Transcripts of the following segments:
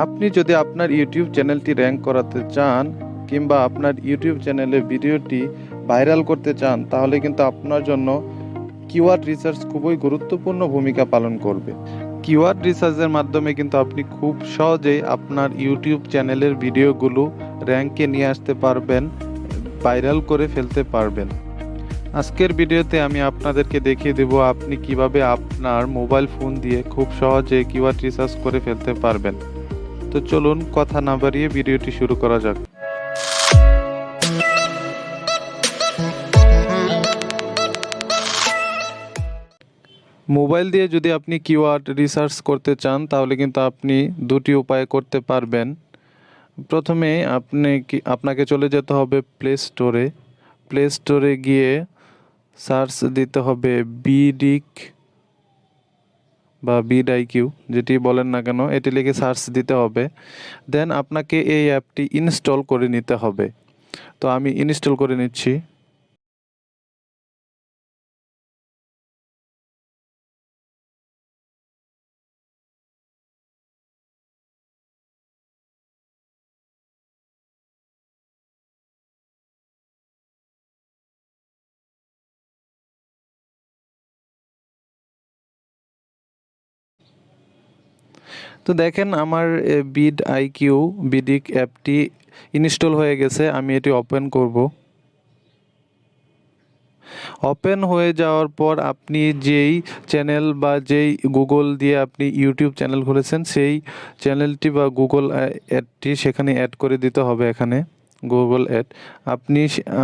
আপনি যদি আপনার ইউটিউব চ্যানেলটি র্যাঙ্ক করাতে চান কিংবা আপনার ইউটিউব চ্যানেলে ভিডিওটি ভাইরাল করতে চান, তাহলে কিন্তু আপনার জন্য কিওয়ার্ড রিসার্চ খুবই গুরুত্বপূর্ণ ভূমিকা পালন করবে। কিওয়ার্ড রিসার্চের মাধ্যমে কিন্তু আপনি খুব সহজেই আপনার ইউটিউব চ্যানেলের ভিডিওগুলো র্যাঙ্কে নিয়ে আসতে পারবেন, ভাইরাল করে ফেলতে পারবেন। আজকের ভিডিওতে আমি আপনাদেরকে দেখিয়ে দেব আপনি কিভাবে আপনার মোবাইল ফোন দিয়ে খুব সহজে কিওয়ার্ড রিসার্চ করে ফেলতে পারবেন। তো চলুন কথা না বাড়িয়ে ভিডিওটি শুরু করা যাক। মোবাইল দিয়ে যদি আপনি কিওয়ার্ড রিসার্চ করতে চান, তাহলে কিন্তু আপনি দুটি উপায়ে করতে পারবেন। প্রথমে আপনাকে চলে যেতে হবে প্লে স্টোরে গিয়ে সার্চ দিতে হবে বিডিক বা বিডআইকিউ, যেটি বলেন না কেন, এটি লিখে সার্চ দিতে হবে। দেন আপনাকে এই অ্যাপটি ইনস্টল করে নিতে হবে। তো আমি ইনস্টল করে নিচ্ছি। তো দেখেন আমার বিডিক অ্যাপটি ইনস্টল হয়ে গেছে। আমি এটি ওপেন করব। ওপেন হয়ে যাওয়ার পর আপনি যেই চ্যানেল বা যেই গুগল দিয়ে আপনি ইউটিউব চ্যানেল খুলেছেন, সেই চ্যানেলটি বা গুগল অ্যাডটি সেখানে অ্যাড করে দিতে হবে। এখানে গুগল অ্যাড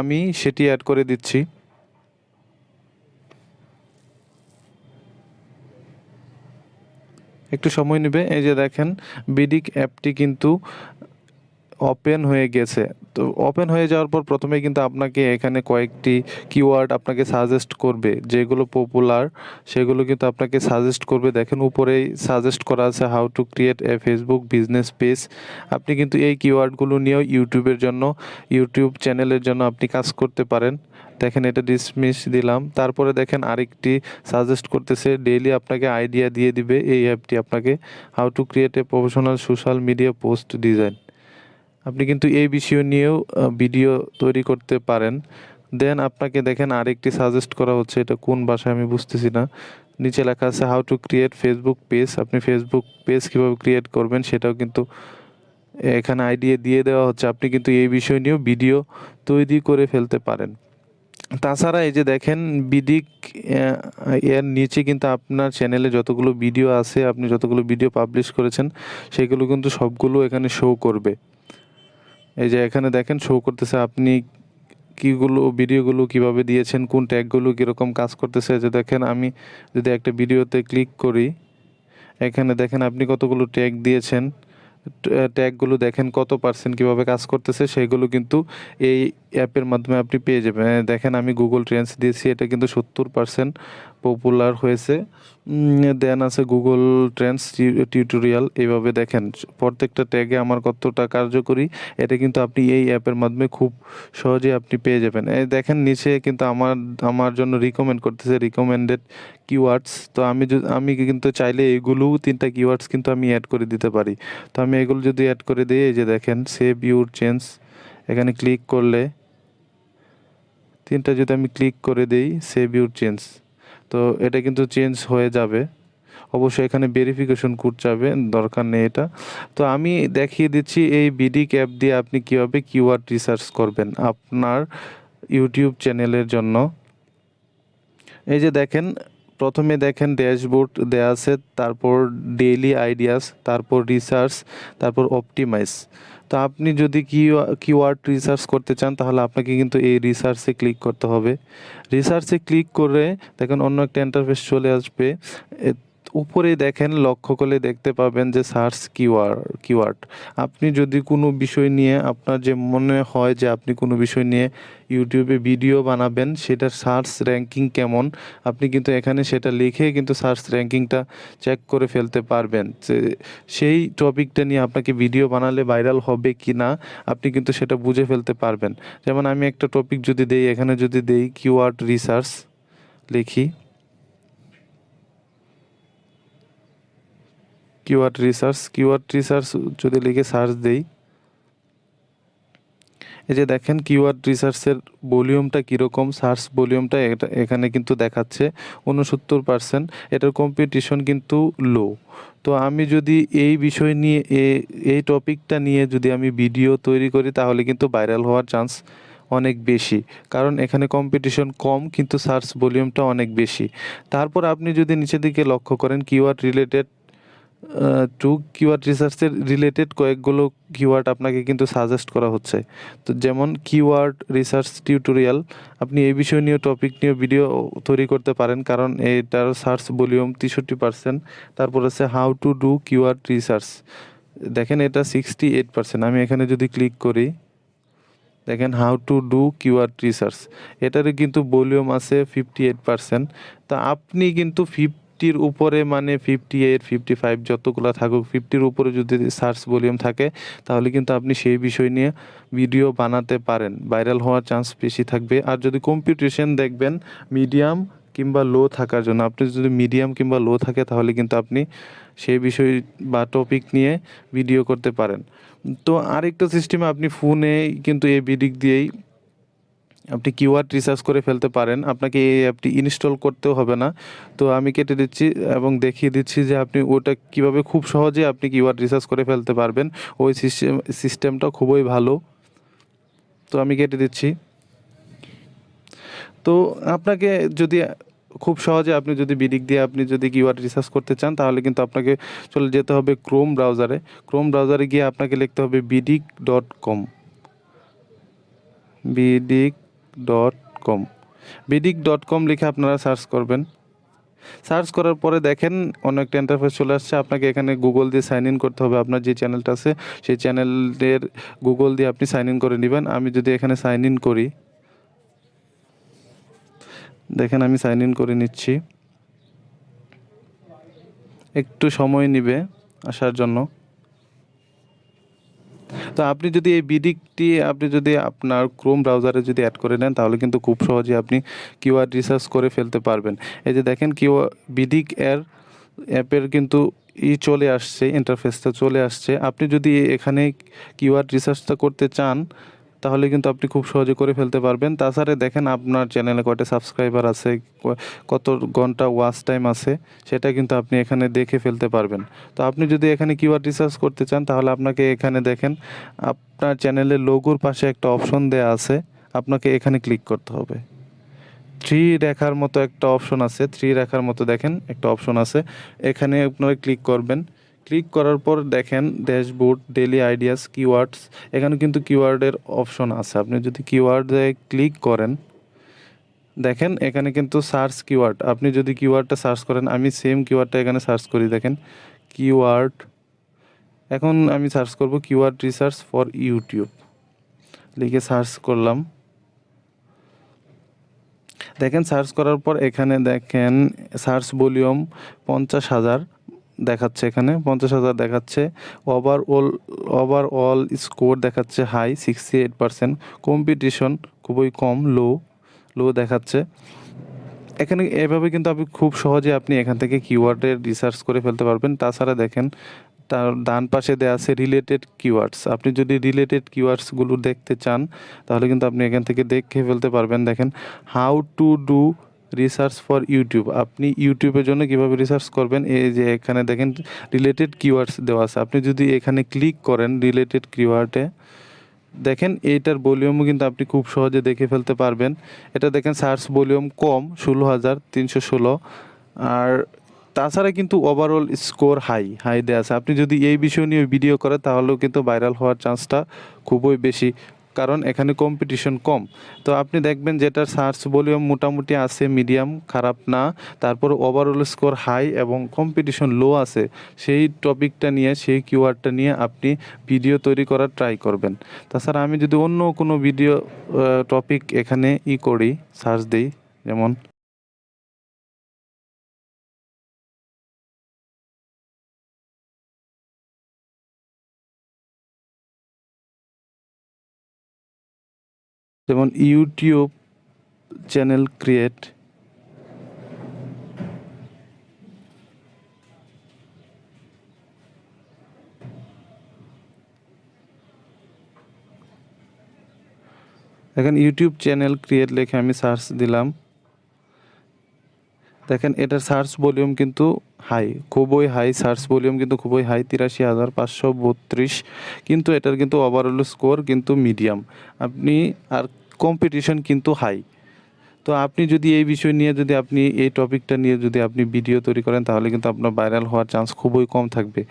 আমি সেটি অ্যাড করে দিচ্ছি। একটু সময় নেবে। এই যে দেখেন বিডিক অ্যাপটি কিন্তু ওপেন হয়ে গেছে। তো ওপেন হয়ে যাওয়ার পর প্রথমে কিন্তু আপনাকে এখানে কয়েকটি কিওয়ার্ড আপনাকে সাজেস্ট করবে, যেগুলো পপুলার সেগুলো কিন্তু আপনাকে সাজেস্ট করবে। দেখেন উপরেই সাজেস্ট করা আছে how to create a Facebook business page. আপনি কিন্তু এই কিওয়ার্ডগুলো নিয়েও ইউটিউব চ্যানেলের জন্য আপনি কাজ করতে পারেন। দেখেন এটা ডিসমিস দিলাম। তারপরে দেখেন আরেকটি সাজেস্ট করতেছে, ডেইলি আপনাকে আইডিয়া দিয়ে দিবে এই অ্যাপটি আপনাকে, how to create a professional social media post design. আপনি কিন্তু এই বিষয় নিয়েও ভিডিও তৈরি করতে পারেন। দেন আপনাকে দেখেন আরেকটি সাজেস্ট করা হচ্ছে, এটা কোন ভাষায় আমি বুঝতেছি না। নিচে লেখা আছে how to create Facebook page. আপনি ফেসবুক পেজ কীভাবে ক্রিয়েট করবেন সেটাও কিন্তু এখানে আইডিয়া দিয়ে দেওয়া হচ্ছে। আপনি কিন্তু এই বিষয় নিয়েও ভিডিও তৈরি করে ফেলতে পারেন। তাছাড়া এই যে দেখেন বিডিক এর নিচে কিন্তু আপনার চ্যানেলে যতগুলো ভিডিও আছে, আপনি যতগুলো ভিডিও পাবলিশ করেছেন, সেগুলো কিন্তু সবগুলো এখানে শো করবে। এই যে এখানে দেখেন শো করতেছে আপনি ভিডিওগুলো কিভাবে দিয়েছেন, কোন ট্যাগগুলো কীরকম কাজ করতেছে। যে দেখেন আমি যদি একটা ভিডিওতে ক্লিক করি, এখানে দেখেন আপনি কতগুলো ট্যাগ দিয়েছেন। ট্যাগগুলো দেখেন কত পার্সেন্ট কীভাবে কাজ করতেছে, সেগুলো কিন্তু এই অ্যাপের মাধ্যমে আপনি পেয়ে যাবেন। দেখেন আমি গুগল ট্রেন্ডস দিয়েছি, এটা কিন্তু 70% পপুলার হয়েছে। দেন আছে গুগল ট্রেন্ডস টিউটোরিয়াল। এইভাবে দেখেন প্রত্যেকটা ট্যাগে আমার কতটা কার্যকরী, এটা কিন্তু আপনি এই অ্যাপের মাধ্যমে খুব সহজে আপনি পেয়ে যাবেন। এই দেখেন নিচে কিন্তু আমার জন্য রিকমেন্ড করতেছে, রিকমেন্ডেড কিওয়ার্ডস। তো আমি কিন্তু চাইলে এগুলোও 3টা কিওয়ার্ডস কিন্তু আমি অ্যাড করে দিতে পারি। তো আমি এগুলো যদি অ্যাড করে দিই, এই যে দেখেন সেভ ইউর চেঞ্জ, এখানে ক্লিক করলে 3টা যদি আমি ক্লিক করে দিই সেভ ইউর চেঞ্জ, তো এটা কিন্তু চেঞ্জ হয়ে যাবে। অবশ্যই এখানে ভেরিফিকেশন কোড চাবে, দরকার নেই এটা। তো আমি দেখিয়ে দিচ্ছি এই বিডিক অ্যাপ দিয়ে আপনি কীভাবে কিওয়ার্ড রিসার্চ করবেন আপনার ইউটিউব চ্যানেলের জন্য। এই যে দেখেন প্রথমে দেখেন ড্যাশবোর্ড দেয়া আছে, তারপর ডেইলি আইডিয়াস, তারপর রিসার্চ, তারপর অপটিমাইজ। তো আপনি যদি কিওয়ার্ড রিসার্চ করতে চান, তাহলে আপনাকে কিন্তু এই রিসার্চে ক্লিক করতে হবে। রিসার্চে ক্লিক করে দেখেন অন্য একটা ইন্টারফেস চলে আসবে। উপরে দেখেন লক্ষ্য করলে দেখতে পাবেন যে সার্চ কিওয়ার্ড। আপনি যদি কোনো বিষয় নিয়ে আপনার যে মনে হয় যে আপনি কোনো বিষয় নিয়ে ইউটিউবে ভিডিও বানাবেন, সেটার সার্চ র্যাঙ্কিং কেমন, আপনি কিন্তু এখানে সেটা লিখে কিন্তু সার্চ র্যাঙ্কিংটা চেক করে ফেলতে পারবেন যে সেই টপিকটা নিয়ে আপনাকে ভিডিও বানালে ভাইরাল হবে কি না, আপনি কিন্তু সেটা বুঝে ফেলতে পারবেন। যেমন আমি একটা টপিক যদি দেই, এখানে যদি দেই কিওয়ার্ড রিসার্চ লিখি, কিওয়ার্ড রিসার্চ যদি লিখে সার্চ দেই, এই যে দেখেন কিওয়ার্ড রিসার্চের ভলিউমটা কীরকম, সার্চ ভলিউমটা এখানে কিন্তু দেখাচ্ছে 69%। এটার কম্পিটিশন কিন্তু লো। তো আমি যদি এই বিষয় নিয়ে এই টপিকটা নিয়ে যদি আমি ভিডিও তৈরি করি তাহলে কিন্তু ভাইরাল হওয়ার চান্স অনেক বেশি, কারণ এখানে কম্পিটিশন কম কিন্তু সার্চ ভলিউমটা অনেক বেশি। তারপর আপনি যদি নিচের দিকে লক্ষ্য করেন কিওয়ার্ড রিলেটেড টু কিওয়ার্ড রিসার্চের রিলেটেড কয়েকগুলো কিওয়ার্ড আপনাকে কিন্তু সাজেস্ট করা হচ্ছে। তো যেমন কিওয়ার্ড রিসার্চ টিউটোরিয়াল, আপনি এই বিষয় নিয়ে টপিক নিয়ে ভিডিও তৈরি করতে পারেন, কারণ এটার সার্চ ভলিউম 63%। তারপর আছে how to do keyword research, দেখেন এটা 68%। আমি এখানে যদি ক্লিক করি, দেখেন how to do keyword research, এটারও কিন্তু ভলিউম আছে 58%। তা আপনি কিন্তু 50-র উপরে, মানে 58, 55 যতগুলো থাকুক, 50-র উপরে যদি সার্চ ভলিউম থাকে তাহলে কিন্তু আপনি সেই বিষয় নিয়ে ভিডিও বানাতে পারেন, ভাইরাল হওয়ার চান্স বেশি থাকবে। আর যদি কম্পিটিশন দেখবেন মিডিয়াম কিংবা লো থাকার জন্য, আপনি যদি মিডিয়াম কিংবা লো থাকে তাহলে কিন্তু আপনি সেই বিষয় বা টপিক নিয়ে ভিডিও করতে পারেন। তো আরেকটা সিস্টেমে আপনি ফোনে কিন্তু এই বিডিক দিয়েই আপনি কিওয়ার্ড রিসার্চ করে ফেলতে পারেন, আপনাকে এই অ্যাপটি ইনস্টল করতেও হবে না। তো আমি কেটে দিচ্ছি এবং দেখিয়ে দিচ্ছি যে আপনি ওটা কিভাবে খুব সহজে আপনি কিওয়ার্ড রিসার্চ করে ফেলতে পারবেন। ওই সিস্টেমটা খুবই ভালো। তো আমি কেটে দিচ্ছি। তো আপনাকে যদি খুব সহজে আপনি যদি বিডিক দিয়ে আপনি যদি কিওয়ার্ড রিসার্চ করতে চান তাহলে কিন্তু আপনাকে চলে যেতে হবে ক্রোম ব্রাউজারে। ক্রোম ব্রাউজারে গিয়ে আপনাকে লিখতে হবে bidiq.com, bidiq.com, bidiq.com লিখে আপনারা সার্চ করবেন। সার্চ করার পরে দেখেন অন্য একটা ইন্টারফেস চলে আসছে। আপনাকে এখানে গুগল দিয়ে সাইন ইন করতে হবে, আপনার যে চ্যানেলটা আছে সেই চ্যানেলের গুগল দিয়ে আপনি সাইন ইন করে নেবেন। আমি যদি এখানে সাইন ইন করি, দেখেন আমি সাইন ইন করে নিচ্ছি, একটু সময় নেবে আসার জন্য। তো আপনি যদি এই বিডিকটি আপনি যদি আপনার ক্রোম ব্রাউজারে যদি অ্যাড করে নেন তাহলে কিন্তু খুব সহজে আপনি কিওয়ার্ড রিসার্চ করে ফেলতে পারবেন। এই যে দেখেন বিডিক অ্যাপের কিন্তু চলে আসছে, ইন্টারফেসটা চলে আসছে। আপনি যদি এখানে কিওয়ার্ড রিসার্চটা করতে চান তাহলে কিন্তু আপনি খুব সহজে করে ফেলতে পারবেন। তাছাড়া দেখেন আপনার চ্যানেলে কয়টা সাবস্ক্রাইবার আছে, কত ঘন্টা ওয়াচ টাইম আছে, সেটা কিন্তু আপনি এখানে দেখে ফেলতে পারবেন। তো আপনি যদি এখানে কিওয়ার্ড রিসার্চ করতে চান তাহলে আপনাকে এখানে দেখেন আপনার চ্যানেলের লোগোর পাশে একটা অপশন দেওয়া আছে, আপনাকে এখানে ক্লিক করতে হবে। থ্রি রেখার মতো একটা অপশন আছে, থ্রি রেখার মতো দেখেন একটা অপশন আছে, এখানে আপনারা ক্লিক করবেন। ক্লিক করার পর দেখেন ড্যাশবোর্ড, ডেইলি আইডিয়াস, কিওয়ার্ডস, এখানে কিন্তু কিওয়ার্ডের অপশন আছে। আপনি যদি কিওয়ার্ডে ক্লিক করেন, দেখেন এখানে কিন্তু সার্চ কিওয়ার্ড, আপনি যদি কিওয়ার্ডটা সার্চ করেন, আমি সেম কিওয়ার্ডটা এখানে সার্চ করি, দেখেন কিওয়ার্ড, এখন আমি সার্চ করব কিওয়ার্ড রিসার্চ ফর ইউটিউব লিখে সার্চ করলাম। দেখেন সার্চ করার পর এখানে দেখেন সার্চ ভলিউম 50,000 দেখাচ্ছে, এখানে 50,000 দেখাচ্ছে। ওভারঅল স্কোর দেখাচ্ছে হাই 68%, কম্পিটিশন খুবই কম, লো দেখাচ্ছে। এখানে এভাবে কিন্তু আপনি খুব সহজে আপনি এখান থেকে কিওয়ার্ডের রিসার্চ করে ফেলতে পারবেন। তাছাড়া দেখেন তার ডান পাশে দেওয়া আছে রিলেটেড কিওয়ার্ডস, আপনি যদি রিলেটেড কিওয়ার্ডসগুলো দেখতে চান তাহলে কিন্তু আপনি এখান থেকে দেখে ফেলতে পারবেন। দেখেন how to do research for YouTube, আপনি ইউটিউবের জন্য কীভাবে রিসার্চ করবেন, এই যে এখানে দেখেন রিলেটেড কিওয়ার্ডস দেওয়া আছে। আপনি যদি এখানে ক্লিক করেন রিলেটেড কিওয়ার্ডে, দেখেন এইটার ভলিউমও কিন্তু আপনি খুব সহজে দেখে ফেলতে পারবেন। এটা দেখেন সার্চ ভলিউম কম 16,316, আর তাছাড়া কিন্তু ওভারঅল স্কোর হাই দেওয়া আছে। আপনি যদি এই বিষয় নিয়ে ভিডিও করেন তাহলেও কিন্তু ভাইরাল হওয়ার চান্সটা খুবই বেশি, কারণ এখানে কম্পিটিশন কম। তো আপনি দেখবেন যেটার সার্চ ভলিউম মোটামুটি আছে, মিডিয়াম, খারাপ না, তারপর ওভারঅল স্কোর হাই এবং কম্পিটিশন লো আছে, সেই টপিকটা নিয়ে, সেই কিওয়ার্ডটা নিয়ে আপনি ভিডিও তৈরি করার ট্রাই করবেন। তাছাড়া আমি যদি অন্য কোনো ভিডিও টপিক এখানে করি, সার্চ দিই, যেমন ইউটিউব চ্যানেল ক্রিয়েট, দেখেন ইউটিউব চ্যানেল ক্রিয়েট লিখে আমি সার্চ দিলাম। দেখেন এটার সার্চ ভলিউম কিন্তু হাই, খুবই হাই, সার্চ ভলিউম কিন্তু খুবই হাই, 83,532। কিন্তু এটার কিন্তু ওভারঅল স্কোর কিন্তু মিডিয়াম। আপনি আর কম্পিটিশন কিন্তু হাই। তো আপনি যদি এই বিষয় নিয়ে যদি আপনি এই টপিকটা নিয়ে যদি আপনি ভিডিও তৈরি করেন তাহলে কিন্তু আপনার ভাইরাল হওয়ার চান্স খুবই কম থাকবে।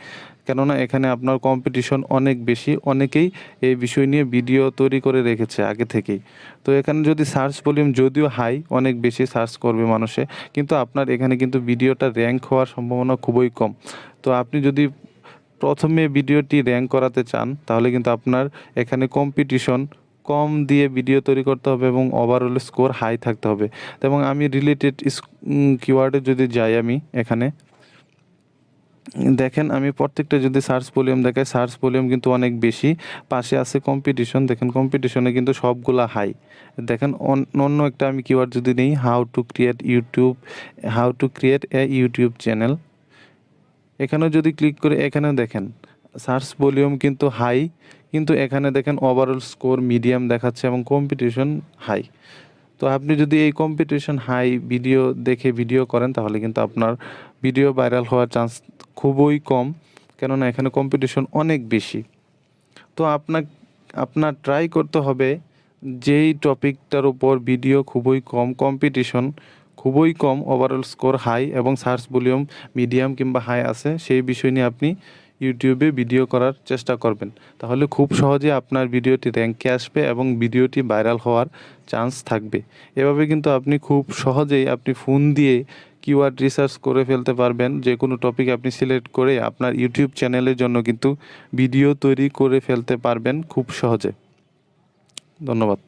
কেননা এখানে আপনার কম্পিটিশন অনেক বেশি, অনেকেই এই বিষয় নিয়ে ভিডিও তৈরি করে রেখেছে আগে থেকেই। তো এখানে যদি সার্চ ভলিউম যদিও হাই, অনেক বেশি সার্চ করবে মানুষে, কিন্তু আপনার এখানে কিন্তু ভিডিওটা র্যাঙ্ক হওয়ার সম্ভাবনা খুবই কম। তো আপনি যদি প্রথমে ভিডিওটি র্যাঙ্ক করাতে চান তাহলে কিন্তু আপনার এখানে কম্পিটিশন কম দিয়ে ভিডিও তৈরি করতে হবে এবং ওভারঅল স্কোর হাই থাকতে হবে। এবং আমি রিলেটেড কিওয়ার্ডে যদি যাই, আমি এখানে দেখেন আমি প্রত্যেকটা যদি সার্চ ভলিউম দেখাই, সার্চ ভলিউম কিন্তু অনেক বেশি, পাশে আছে কম্পিটিশন, দেখেন কম্পিটিশনে কিন্তু সবগুলা হাই। দেখেন অন্য একটা আমি কিওয়ার্ড যদি নেই, how to create a YouTube channel, এখানেও যদি ক্লিক করে এখানেও দেখেন সার্চ ভলিউম কিন্তু হাই, কিন্তু এখানে দেখেন ওভারঅল স্কোর মিডিয়াম দেখাচ্ছে এবং কম্পিটিশন হাই। তো আপনি যদি এই কম্পিটিশন হাই ভিডিও দেখে ভিডিও করেন তাহলে কিন্তু আপনার ভিডিও ভাইরাল হওয়ার চান্স খুবই কম, কেননা এখানে কম্পিটিশন অনেক বেশি। তো আপনার ট্রাই করতে হবে যেই টপিকটার উপর ভিডিও খুবই কম, কম্পিটিশন খুবই কম, ওভারঅল স্কোর হাই এবং সার্চ ভলিউম মিডিয়াম কিংবা হাই আছে, সেই বিষয় নিয়ে আপনি ইউটিউবে ভিডিও করার চেষ্টা করবেন। তাহলে খুব সহজে আপনার ভিডিওটি র্যাঙ্কে আসবে এবং ভিডিওটি ভাইরাল হওয়ার চান্স থাকবে। এভাবে কিন্তু আপনি খুব সহজেই আপনি ফোন দিয়ে কিওয়ার্ড রিসার্চ করে ফেলতে পারবেন। যে কোনো টপিক আপনি সিলেক্ট করে আপনার ইউটিউব চ্যানেলের জন্য কিন্তু ভিডিও তৈরি করে ফেলতে পারবেন খুব সহজে। ধন্যবাদ।